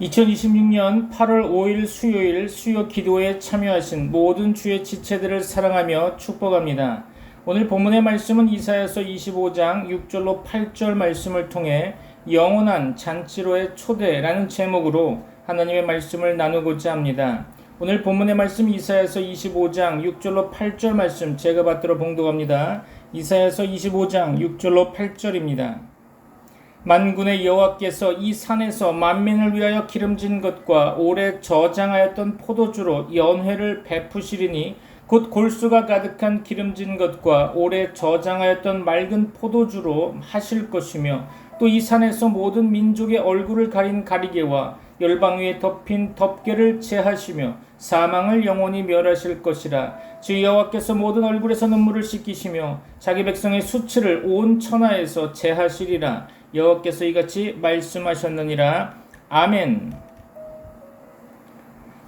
2026년 8월 5일 수요일 수요 기도에 참여하신 모든 주의 지체들을 사랑하며 축복합니다. 오늘 본문의 말씀은 이사야서 25장 6절로 8절 말씀을 통해 영원한 잔치로의 초대라는 제목으로 하나님의 말씀을 나누고자 합니다. 오늘 본문의 말씀 이사야서 25장 6절로 8절 말씀 제가 받들어 봉독합니다. 이사야서 25장 6절로 8절입니다. 만군의 여호와께서 이 산에서 만민을 위하여 기름진 것과 오래 저장하였던 포도주로 연회를 베푸시리니 곧 골수가 가득한 기름진 것과 오래 저장하였던 맑은 포도주로 하실 것이며 또 이 산에서 모든 민족의 얼굴을 가린 가리개와 열방 위에 덮인 덮개를 제하시며 사망을 영원히 멸하실 것이라. 주 여호와께서 모든 얼굴에서 눈물을 씻기시며 자기 백성의 수치를 온 천하에서 제하시리라. 여호와께서 이같이 말씀하셨느니라. 아멘.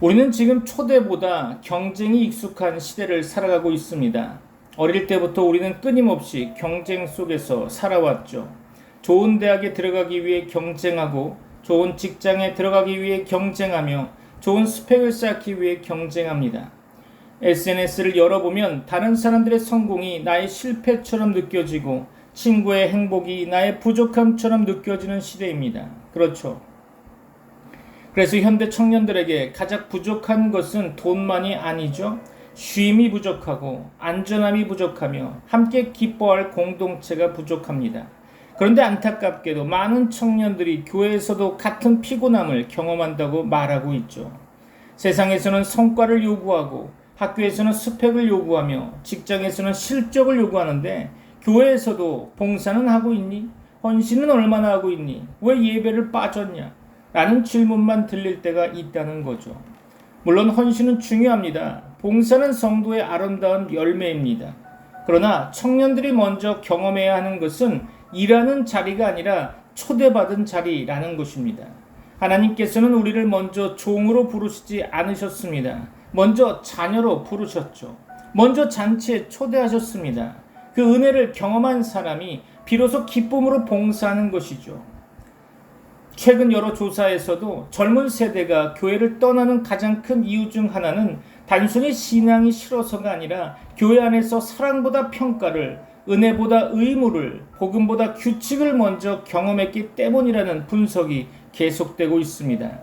우리는 지금 초대보다 경쟁이 익숙한 시대를 살아가고 있습니다. 어릴 때부터 우리는 끊임없이 경쟁 속에서 살아왔죠. 좋은 대학에 들어가기 위해 경쟁하고 좋은 직장에 들어가기 위해 경쟁하며 좋은 스펙을 쌓기 위해 경쟁합니다. SNS를 열어보면 다른 사람들의 성공이 나의 실패처럼 느껴지고 친구의 행복이 나의 부족함처럼 느껴지는 시대입니다. 그렇죠. 그래서 현대 청년들에게 가장 부족한 것은 돈만이 아니죠. 쉼이 부족하고 안전함이 부족하며 함께 기뻐할 공동체가 부족합니다. 그런데 안타깝게도 많은 청년들이 교회에서도 같은 피곤함을 경험한다고 말하고 있죠. 세상에서는 성과를 요구하고 학교에서는 스펙을 요구하며 직장에서는 실적을 요구하는데 교회에서도 봉사는 하고 있니? 헌신은 얼마나 하고 있니? 왜 예배를 빠졌냐? 라는 질문만 들릴 때가 있다는 거죠. 물론 헌신은 중요합니다. 봉사는 성도의 아름다운 열매입니다. 그러나 청년들이 먼저 경험해야 하는 것은 일하는 자리가 아니라 초대받은 자리라는 것입니다. 하나님께서는 우리를 먼저 종으로 부르시지 않으셨습니다. 먼저 자녀로 부르셨죠. 먼저 잔치에 초대하셨습니다. 그 은혜를 경험한 사람이 비로소 기쁨으로 봉사하는 것이죠. 최근 여러 조사에서도 젊은 세대가 교회를 떠나는 가장 큰 이유 중 하나는 단순히 신앙이 싫어서가 아니라 교회 안에서 사랑보다 평가를, 은혜보다 의무를, 복음보다 규칙을 먼저 경험했기 때문이라는 분석이 계속되고 있습니다.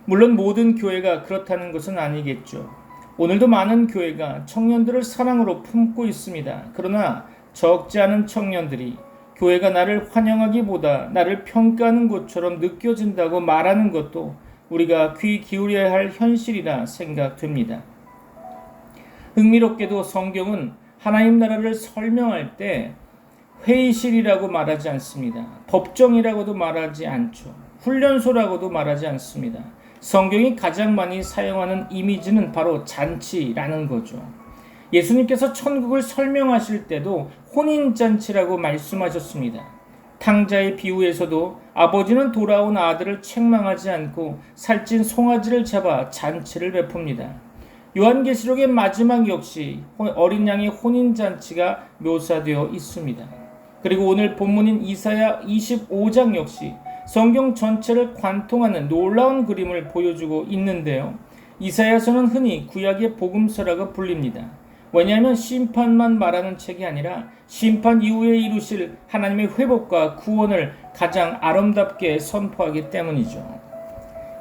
물론 모든 교회가 그렇다는 것은 아니겠죠. 오늘도 많은 교회가 청년들을 사랑으로 품고 있습니다. 그러나 적지 않은 청년들이 교회가 나를 환영하기보다 나를 평가하는 것처럼 느껴진다고 말하는 것도 우리가 귀 기울여야 할 현실이라 생각됩니다. 흥미롭게도 성경은 하나님 나라를 설명할 때 회의실이라고 말하지 않습니다. 법정이라고도 말하지 않죠. 훈련소라고도 말하지 않습니다. 성경이 가장 많이 사용하는 이미지는 바로 잔치라는 거죠. 예수님께서 천국을 설명하실 때도 혼인잔치라고 말씀하셨습니다. 탕자의 비유에서도 아버지는 돌아온 아들을 책망하지 않고 살찐 송아지를 잡아 잔치를 베풉니다. 요한계시록의 마지막 역시 어린 양의 혼인잔치가 묘사되어 있습니다. 그리고 오늘 본문인 이사야 25장 역시 성경 전체를 관통하는 놀라운 그림을 보여주고 있는데요. 이사야서는 흔히 구약의 복음서라고 불립니다. 왜냐하면 심판만 말하는 책이 아니라 심판 이후에 이루실 하나님의 회복과 구원을 가장 아름답게 선포하기 때문이죠.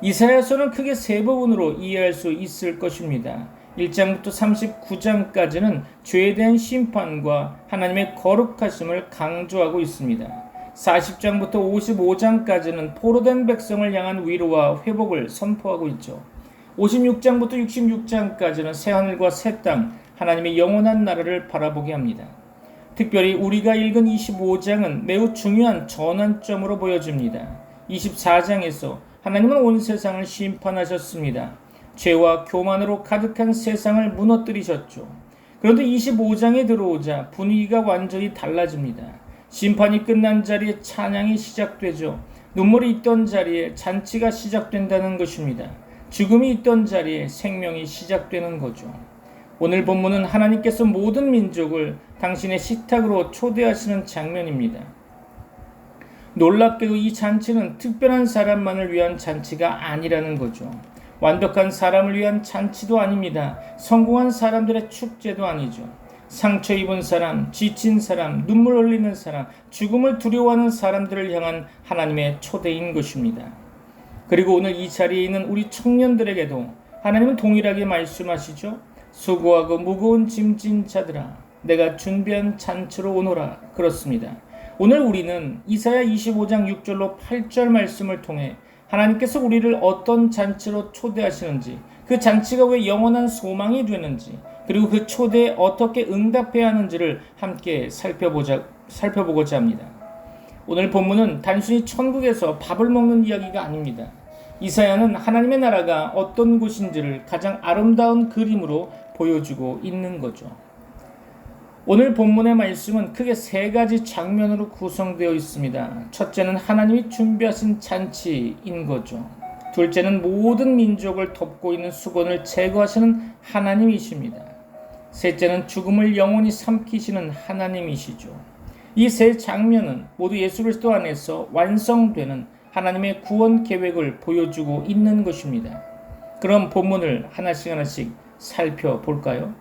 이사야서는 크게 세 부분으로 이해할 수 있을 것입니다. 1장부터 39장까지는 죄에 대한 심판과 하나님의 거룩하심을 강조하고 있습니다. 40장부터 55장까지는 포로된 백성을 향한 위로와 회복을 선포하고 있죠. 56장부터 66장까지는 새하늘과 새 땅, 하나님의 영원한 나라를 바라보게 합니다. 특별히 우리가 읽은 25장은 매우 중요한 전환점으로 보여집니다. 24장에서 하나님은 온 세상을 심판하셨습니다. 죄와 교만으로 가득한 세상을 무너뜨리셨죠. 그런데 25장에 들어오자 분위기가 완전히 달라집니다. 심판이 끝난 자리에 찬양이 시작되죠. 눈물이 있던 자리에 잔치가 시작된다는 것입니다. 죽음이 있던 자리에 생명이 시작되는 거죠. 오늘 본문은 하나님께서 모든 민족을 당신의 식탁으로 초대하시는 장면입니다. 놀랍게도 이 잔치는 특별한 사람만을 위한 잔치가 아니라는 거죠. 완벽한 사람을 위한 잔치도 아닙니다. 성공한 사람들의 축제도 아니죠. 상처 입은 사람, 지친 사람, 눈물 흘리는 사람, 죽음을 두려워하는 사람들을 향한 하나님의 초대인 것입니다. 그리고 오늘 이 자리에 있는 우리 청년들에게도 하나님은 동일하게 말씀하시죠. 수고하고 무거운 짐진 자들아, 내가 준비한 잔치로 오너라. 그렇습니다. 오늘 우리는 이사야 25장 6절로 8절 말씀을 통해 하나님께서 우리를 어떤 잔치로 초대하시는지, 그 잔치가 왜 영원한 소망이 되는지, 그리고 그 초대에 어떻게 응답해야 하는지를 함께 살펴보고자 합니다. 오늘 본문은 단순히 천국에서 밥을 먹는 이야기가 아닙니다. 이사야는 하나님의 나라가 어떤 곳인지를 가장 아름다운 그림으로 보여주고 있는 거죠. 오늘 본문의 말씀은 크게 세 가지 장면으로 구성되어 있습니다. 첫째는 하나님이 준비하신 잔치인 거죠. 둘째는 모든 민족을 덮고 있는 수건을 제거하시는 하나님이십니다. 셋째는 죽음을 영원히 삼키시는 하나님이시죠. 이 세 장면은 모두 예수 그리스도 안에서 완성되는 하나님의 구원 계획을 보여주고 있는 것입니다. 그럼 본문을 하나씩 살펴볼까요?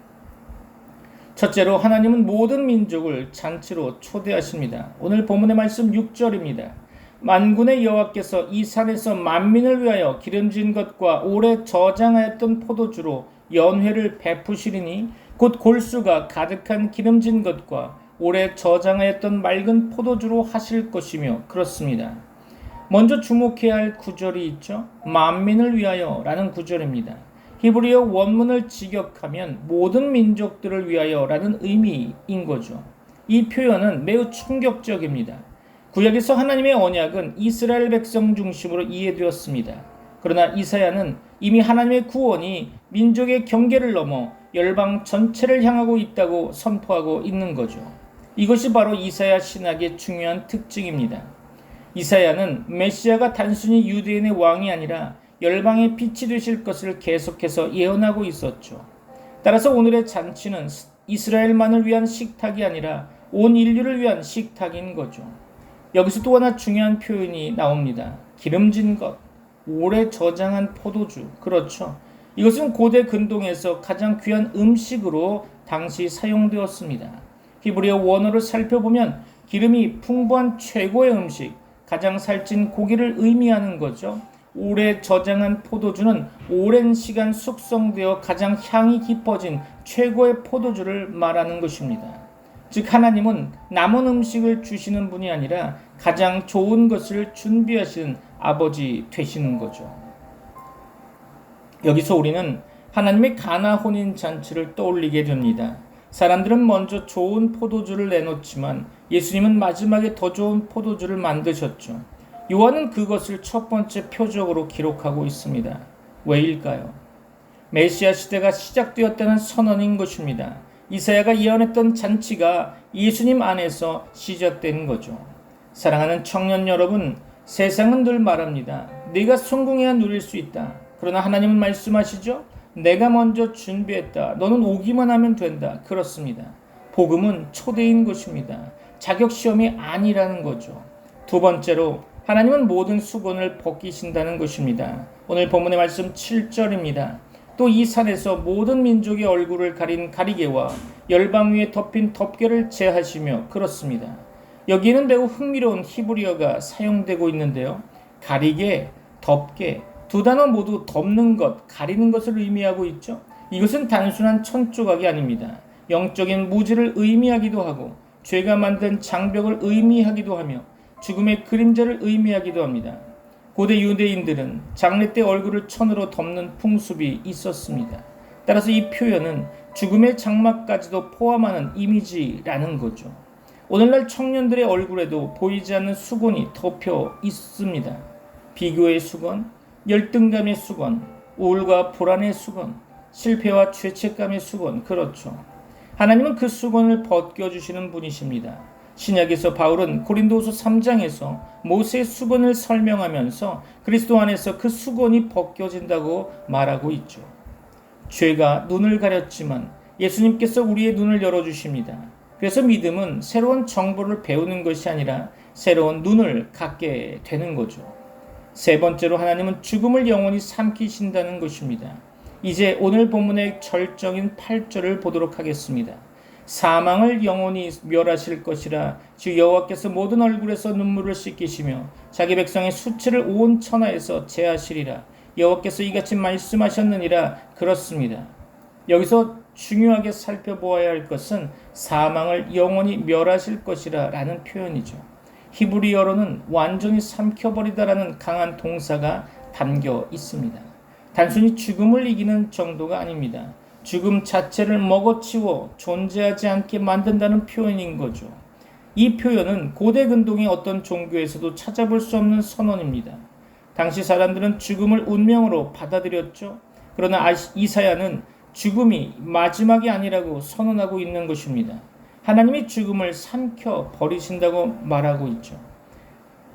첫째로 하나님은 모든 민족을 잔치로 초대하십니다. 오늘 본문의 말씀 6절입니다. 만군의 여호와께서 이 산에서 만민을 위하여 기름진 것과 오래 저장하였던 포도주로 연회를 베푸시리니 곧 골수가 가득한 기름진 것과 오래 저장하였던 맑은 포도주로 하실 것이며 그렇습니다. 먼저 주목해야 할 구절이 있죠. 만민을 위하여 라는 구절입니다. 히브리어 원문을 직역하면 모든 민족들을 위하여 라는 의미인 거죠. 이 표현은 매우 충격적입니다. 구약에서 하나님의 언약은 이스라엘 백성 중심으로 이해되었습니다. 그러나 이사야는 이미 하나님의 구원이 민족의 경계를 넘어 열방 전체를 향하고 있다고 선포하고 있는 거죠. 이것이 바로 이사야 신학의 중요한 특징입니다. 이사야는 메시아가 단순히 유대인의 왕이 아니라 열방의 빛이 되실 것을 계속해서 예언하고 있었죠. 따라서 오늘의 잔치는 이스라엘만을 위한 식탁이 아니라 온 인류를 위한 식탁인 거죠. 여기서 또 하나 중요한 표현이 나옵니다. 기름진 것, 오래 저장한 포도주. 그렇죠. 이것은 고대 근동에서 가장 귀한 음식으로 당시 사용되었습니다. 히브리어 원어를 살펴보면 기름이 풍부한 최고의 음식, 가장 살찐 고기를 의미하는 거죠. 오래 저장한 포도주는 오랜 시간 숙성되어 가장 향이 깊어진 최고의 포도주를 말하는 것입니다. 즉 하나님은 남은 음식을 주시는 분이 아니라 가장 좋은 것을 준비하시는 아버지 되시는 거죠. 여기서 우리는 하나님의 가나 혼인 잔치를 떠올리게 됩니다. 사람들은 먼저 좋은 포도주를 내놓지만 예수님은 마지막에 더 좋은 포도주를 만드셨죠. 요한은 그것을 첫 번째 표적으로 기록하고 있습니다. 왜일까요? 메시아 시대가 시작되었다는 선언인 것입니다. 이사야가 예언했던 잔치가 예수님 안에서 시작된 거죠. 사랑하는 청년 여러분, 세상은 늘 말합니다. 네가 성공해야 누릴 수 있다. 그러나 하나님은 말씀하시죠. 내가 먼저 준비했다. 너는 오기만 하면 된다. 그렇습니다. 복음은 초대인 것입니다. 자격시험이 아니라는 거죠. 두 번째로 하나님은 모든 수건을 벗기신다는 것입니다. 오늘 본문의 말씀 7절입니다. 또 이 산에서 모든 민족의 얼굴을 가린 가리개와 열방 위에 덮인 덮개를 제하시며 그렇습니다. 여기에는 매우 흥미로운 히브리어가 사용되고 있는데요. 가리개, 덮개, 두 단어 모두 덮는 것, 가리는 것을 의미하고 있죠. 이것은 단순한 천조각이 아닙니다. 영적인 무지를 의미하기도 하고 죄가 만든 장벽을 의미하기도 하며 죽음의 그림자를 의미하기도 합니다. 고대 유대인들은 장례 때 얼굴을 천으로 덮는 풍습이 있었습니다. 따라서 이 표현은 죽음의 장막까지도 포함하는 이미지라는 거죠. 오늘날 청년들의 얼굴에도 보이지 않는 수건이 덮여 있습니다. 비교의 수건, 열등감의 수건, 우울과 불안의 수건, 실패와 죄책감의 수건, 그렇죠. 하나님은 그 수건을 벗겨주시는 분이십니다. 신약에서 바울은 고린도후서 3장에서 모세의 수건을 설명하면서 그리스도 안에서 그 수건이 벗겨진다고 말하고 있죠. 죄가 눈을 가렸지만 예수님께서 우리의 눈을 열어주십니다. 그래서 믿음은 새로운 정보를 배우는 것이 아니라 새로운 눈을 갖게 되는 거죠. 세 번째로 하나님은 죽음을 영원히 삼키신다는 것입니다. 이제 오늘 본문의 절정인 8절을 보도록 하겠습니다. 사망을 영원히 멸하실 것이라 주 여호와께서 모든 얼굴에서 눈물을 씻기시며 자기 백성의 수치를 온 천하에서 제하시리라. 여호와께서 이같이 말씀하셨느니라. 그렇습니다. 여기서 중요하게 살펴보아야 할 것은 사망을 영원히 멸하실 것이라 라는 표현이죠. 히브리어로는 완전히 삼켜버리다라는 강한 동사가 담겨 있습니다. 단순히 죽음을 이기는 정도가 아닙니다. 죽음 자체를 먹어치워 존재하지 않게 만든다는 표현인 거죠. 이 표현은 고대 근동의 어떤 종교에서도 찾아볼 수 없는 선언입니다. 당시 사람들은 죽음을 운명으로 받아들였죠. 그러나 이사야는 죽음이 마지막이 아니라고 선언하고 있는 것입니다. 하나님이 죽음을 삼켜 버리신다고 말하고 있죠.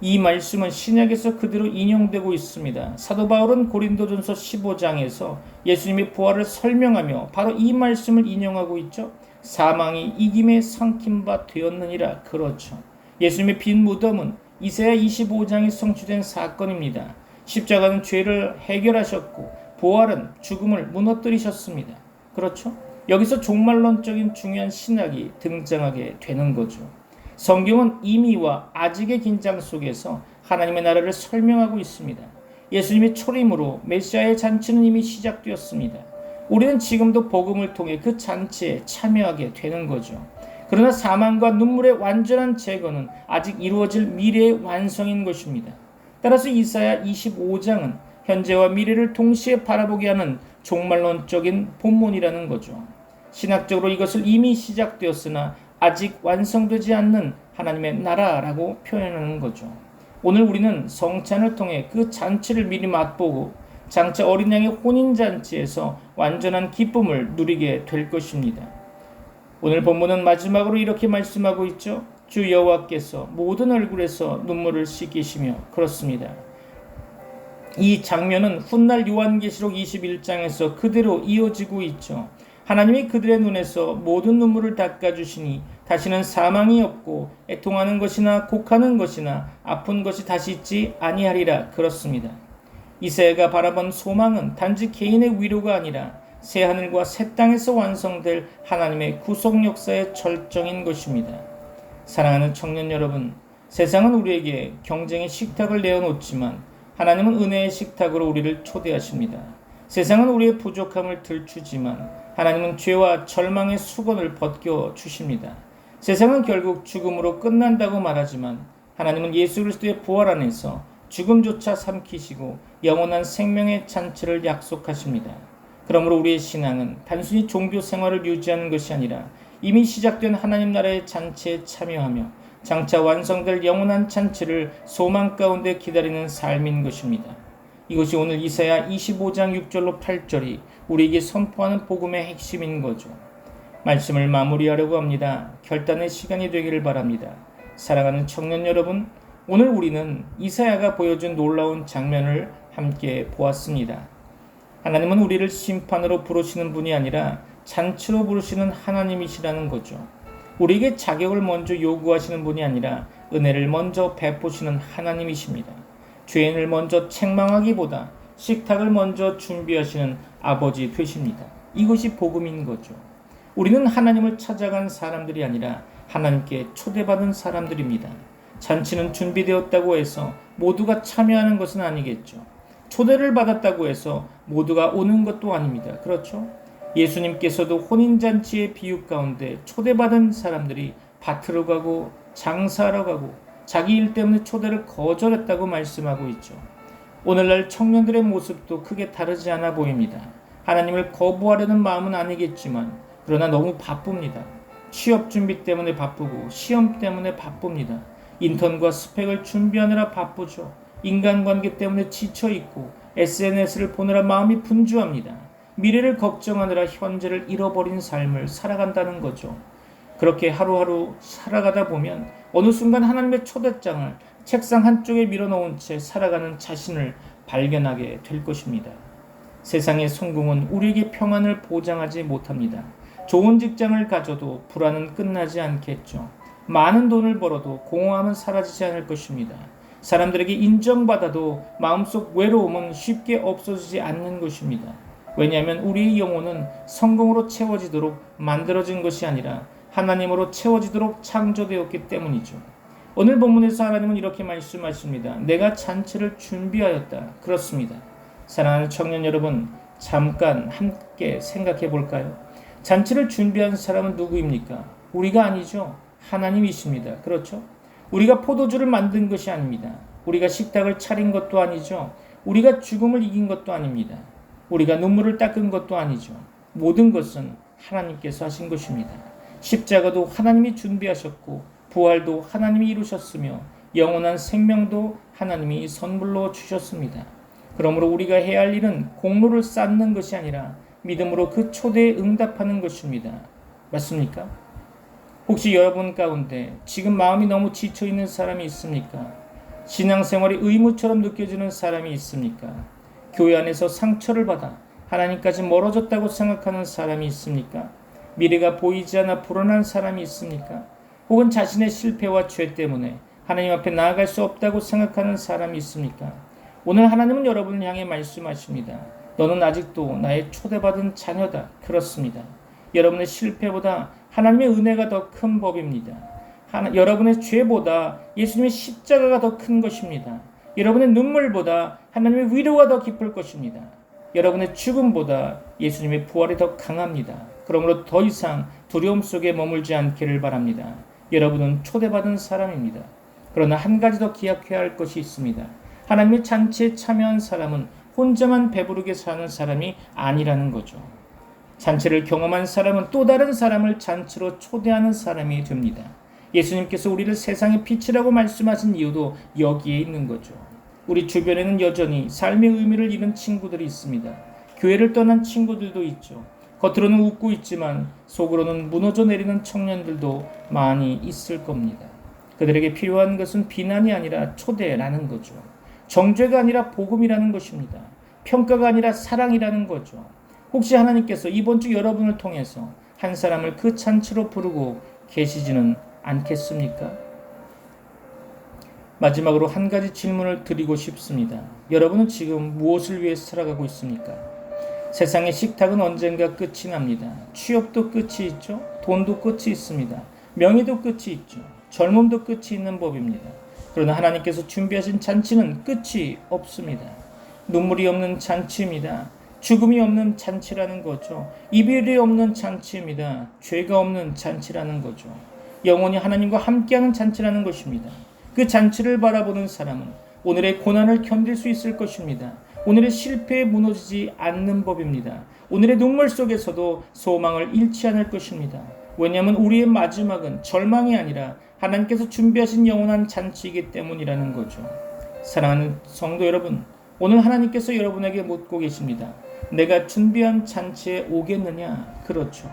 이 말씀은 신약에서 그대로 인용되고 있습니다. 사도 바울은 고린도전서 15장에서 예수님의 부활을 설명하며 바로 이 말씀을 인용하고 있죠. 사망이 이김에 삼킨 바 되었느니라. 그렇죠. 예수님의 빈 무덤은 이사야 25장에 성취된 사건입니다. 십자가는 죄를 해결하셨고 부활은 죽음을 무너뜨리셨습니다. 그렇죠? 여기서 종말론적인 중요한 신학이 등장하게 되는 거죠. 성경은 이미와 아직의 긴장 속에서 하나님의 나라를 설명하고 있습니다. 예수님의 초림으로 메시아의 잔치는 이미 시작되었습니다. 우리는 지금도 복음을 통해 그 잔치에 참여하게 되는 거죠. 그러나 사망과 눈물의 완전한 제거는 아직 이루어질 미래의 완성인 것입니다. 따라서 이사야 25장은 현재와 미래를 동시에 바라보게 하는 종말론적인 본문이라는 거죠. 신학적으로 이것을 이미 시작되었으나 아직 완성되지 않는 하나님의 나라라고 표현하는 거죠. 오늘 우리는 성찬을 통해 그 잔치를 미리 맛보고 장차 어린 양의 혼인잔치에서 완전한 기쁨을 누리게 될 것입니다. 오늘 본문은 마지막으로 이렇게 말씀하고 있죠. 주 여호와께서 모든 얼굴에서 눈물을 씻기시며 그렇습니다. 이 장면은 훗날 요한계시록 21장에서 그대로 이어지고 있죠. 하나님이 그들의 눈에서 모든 눈물을 닦아주시니 다시는 사망이 없고 애통하는 것이나 곡하는 것이나 아픈 것이 다시 있지 아니하리라. 그렇습니다. 이사야가 바라본 소망은 단지 개인의 위로가 아니라 새하늘과 새 땅에서 완성될 하나님의 구속 역사의 절정인 것입니다. 사랑하는 청년 여러분, 세상은 우리에게 경쟁의 식탁을 내어놓지만 하나님은 은혜의 식탁으로 우리를 초대하십니다. 세상은 우리의 부족함을 들추지만 하나님은 죄와 절망의 수건을 벗겨 주십니다. 세상은 결국 죽음으로 끝난다고 말하지만 하나님은 예수 그리스도의 부활 안에서 죽음조차 삼키시고 영원한 생명의 잔치를 약속하십니다. 그러므로 우리의 신앙은 단순히 종교 생활을 유지하는 것이 아니라 이미 시작된 하나님 나라의 잔치에 참여하며 장차 완성될 영원한 잔치를 소망 가운데 기다리는 삶인 것입니다. 이것이 오늘 이사야 25장 6절로 8절이 우리에게 선포하는 복음의 핵심인 거죠. 말씀을 마무리하려고 합니다. 결단의 시간이 되기를 바랍니다. 사랑하는 청년 여러분, 오늘 우리는 이사야가 보여준 놀라운 장면을 함께 보았습니다. 하나님은 우리를 심판으로 부르시는 분이 아니라 잔치로 부르시는 하나님이시라는 거죠. 우리에게 자격을 먼저 요구하시는 분이 아니라 은혜를 먼저 베푸시는 하나님이십니다. 죄인을 먼저 책망하기보다 식탁을 먼저 준비하시는 아버지 되십니다. 이것이 복음인 거죠. 우리는 하나님을 찾아간 사람들이 아니라 하나님께 초대받은 사람들입니다. 잔치는 준비되었다고 해서 모두가 참여하는 것은 아니겠죠. 초대를 받았다고 해서 모두가 오는 것도 아닙니다. 그렇죠? 예수님께서도 혼인잔치의 비유 가운데 초대받은 사람들이 밭으로 가고 장사하러 가고 자기 일 때문에 초대를 거절했다고 말씀하고 있죠. 오늘날 청년들의 모습도 크게 다르지 않아 보입니다. 하나님을 거부하려는 마음은 아니겠지만 그러나 너무 바쁩니다. 취업 준비 때문에 바쁘고 시험 때문에 바쁩니다. 인턴과 스펙을 준비하느라 바쁘죠. 인간관계 때문에 지쳐있고 SNS를 보느라 마음이 분주합니다. 미래를 걱정하느라 현재를 잃어버린 삶을 살아간다는 거죠. 그렇게 하루하루 살아가다 보면 어느 순간 하나님의 초대장을 책상 한쪽에 밀어놓은 채 살아가는 자신을 발견하게 될 것입니다. 세상의 성공은 우리에게 평안을 보장하지 못합니다. 좋은 직장을 가져도 불안은 끝나지 않겠죠. 많은 돈을 벌어도 공허함은 사라지지 않을 것입니다. 사람들에게 인정받아도 마음속 외로움은 쉽게 없어지지 않는 것입니다. 왜냐하면 우리의 영혼은 성공으로 채워지도록 만들어진 것이 아니라 하나님으로 채워지도록 창조되었기 때문이죠. 오늘 본문에서 하나님은 이렇게 말씀하십니다. 내가 잔치를 준비하였다. 그렇습니다. 사랑하는 청년 여러분, 잠깐 함께 생각해 볼까요? 잔치를 준비한 사람은 누구입니까? 우리가 아니죠. 하나님이십니다. 그렇죠? 우리가 포도주를 만든 것이 아닙니다. 우리가 식탁을 차린 것도 아니죠. 우리가 죽음을 이긴 것도 아닙니다. 우리가 눈물을 닦은 것도 아니죠. 모든 것은 하나님께서 하신 것입니다. 십자가도 하나님이 준비하셨고 부활도 하나님이 이루셨으며 영원한 생명도 하나님이 선물로 주셨습니다. 그러므로 우리가 해야 할 일은 공로를 쌓는 것이 아니라 믿음으로 그 초대에 응답하는 것입니다. 맞습니까? 혹시 여러분 가운데 지금 마음이 너무 지쳐있는 사람이 있습니까? 신앙생활이 의무처럼 느껴지는 사람이 있습니까? 교회 안에서 상처를 받아 하나님까지 멀어졌다고 생각하는 사람이 있습니까? 미래가 보이지 않아 불안한 사람이 있습니까? 혹은 자신의 실패와 죄 때문에 하나님 앞에 나아갈 수 없다고 생각하는 사람이 있습니까? 오늘 하나님은 여러분을 향해 말씀하십니다. 너는 아직도 나의 초대받은 자녀다. 그렇습니다. 여러분의 실패보다 하나님의 은혜가 더 큰 법입니다. 여러분의 죄보다 예수님의 십자가가 더 큰 것입니다. 여러분의 눈물보다 하나님의 위로가 더 깊을 것입니다. 여러분의 죽음보다 예수님의 부활이 더 강합니다. 그러므로 더 이상 두려움 속에 머물지 않기를 바랍니다. 여러분은 초대받은 사람입니다. 그러나 한 가지 더 기억해야 할 것이 있습니다. 하나님의 잔치에 참여한 사람은 혼자만 배부르게 사는 사람이 아니라는 거죠. 잔치를 경험한 사람은 또 다른 사람을 잔치로 초대하는 사람이 됩니다. 예수님께서 우리를 세상의 빛이라고 말씀하신 이유도 여기에 있는 거죠. 우리 주변에는 여전히 삶의 의미를 잃은 친구들이 있습니다. 교회를 떠난 친구들도 있죠. 겉으로는 웃고 있지만 속으로는 무너져 내리는 청년들도 많이 있을 겁니다. 그들에게 필요한 것은 비난이 아니라 초대라는 거죠. 정죄가 아니라 복음이라는 것입니다. 평가가 아니라 사랑이라는 거죠. 혹시 하나님께서 이번 주 여러분을 통해서 한 사람을 그 잔치로 부르고 계시지는 않겠습니까? 마지막으로 한 가지 질문을 드리고 싶습니다. 여러분은 지금 무엇을 위해 살아가고 있습니까? 세상의 식탁은 언젠가 끝이 납니다. 취업도 끝이 있죠. 돈도 끝이 있습니다. 명예도 끝이 있죠. 젊음도 끝이 있는 법입니다. 그러나 하나님께서 준비하신 잔치는 끝이 없습니다. 눈물이 없는 잔치입니다. 죽음이 없는 잔치라는 거죠. 이별이 없는 잔치입니다. 죄가 없는 잔치라는 거죠. 영원히 하나님과 함께하는 잔치라는 것입니다. 그 잔치를 바라보는 사람은 오늘의 고난을 견딜 수 있을 것입니다. 오늘의 실패에 무너지지 않는 법입니다. 오늘의 눈물 속에서도 소망을 잃지 않을 것입니다. 왜냐하면 우리의 마지막은 절망이 아니라 하나님께서 준비하신 영원한 잔치이기 때문이라는 거죠. 사랑하는 성도 여러분, 오늘 하나님께서 여러분에게 묻고 계십니다. 내가 준비한 잔치에 오겠느냐? 그렇죠.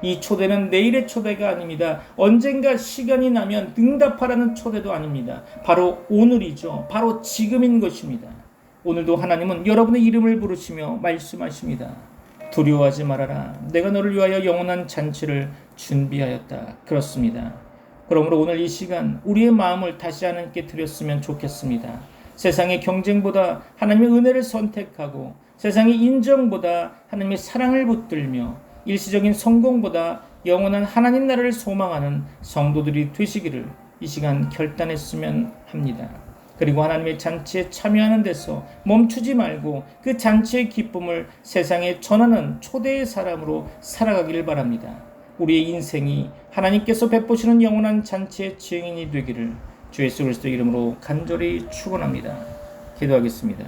이 초대는 내일의 초대가 아닙니다. 언젠가 시간이 나면 응답하라는 초대도 아닙니다. 바로 오늘이죠. 바로 지금인 것입니다. 오늘도 하나님은 여러분의 이름을 부르시며 말씀하십니다. 두려워하지 말아라. 내가 너를 위하여 영원한 잔치를 준비하였다. 그렇습니다. 그러므로 오늘 이 시간 우리의 마음을 다시 하나님께 드렸으면 좋겠습니다. 세상의 경쟁보다 하나님의 은혜를 선택하고 세상의 인정보다 하나님의 사랑을 붙들며 일시적인 성공보다 영원한 하나님 나라를 소망하는 성도들이 되시기를 이 시간 결단했으면 합니다. 그리고 하나님의 잔치에 참여하는 데서 멈추지 말고 그 잔치의 기쁨을 세상에 전하는 초대의 사람으로 살아가기를 바랍니다. 우리의 인생이 하나님께서 베푸시는 영원한 잔치의 증인이 되기를 주 예수 그리스도 이름으로 간절히 축원합니다. 기도하겠습니다.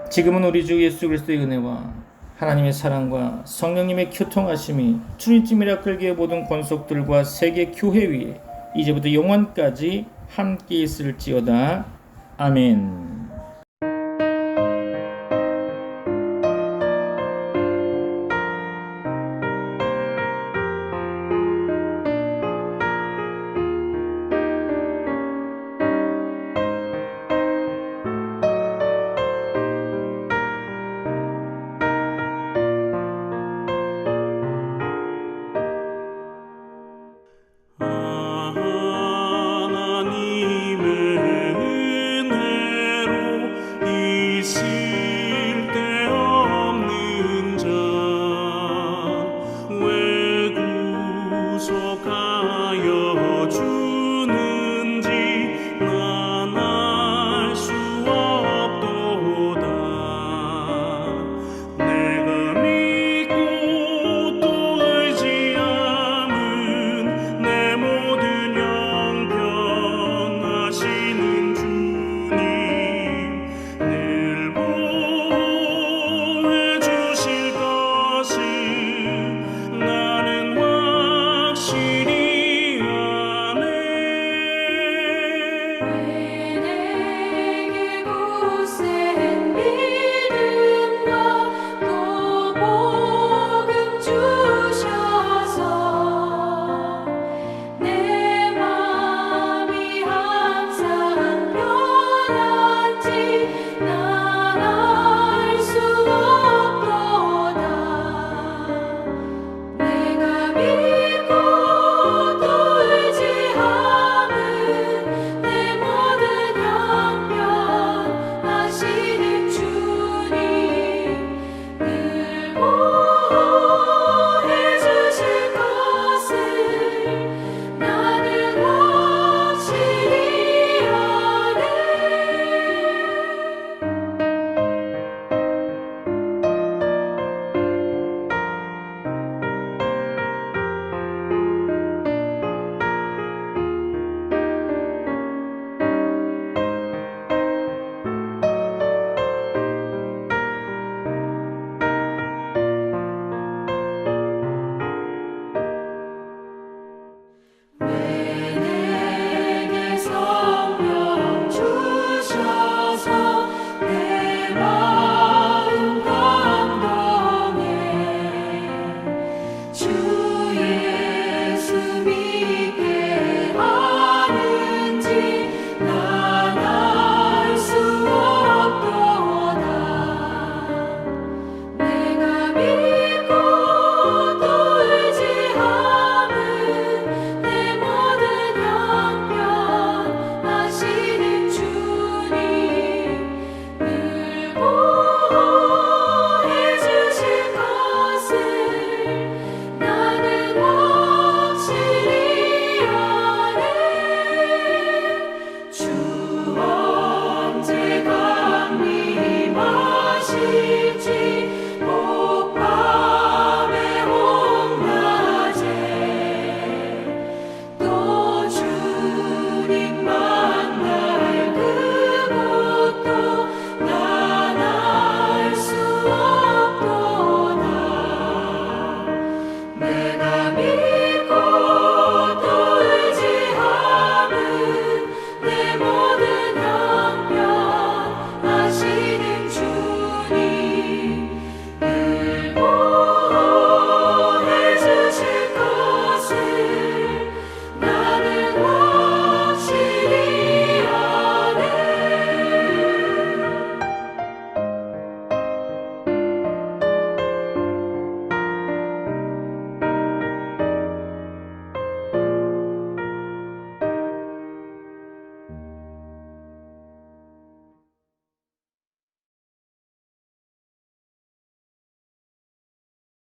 지금은 우리 주 예수 그리스도의 은혜와 하나님의 사랑과 성령님의 교통하심이 트리니티 미라클 교회 모든 권속들과 세계 교회 위에 이제부터 영원까지 함께 있을지어다. 아멘.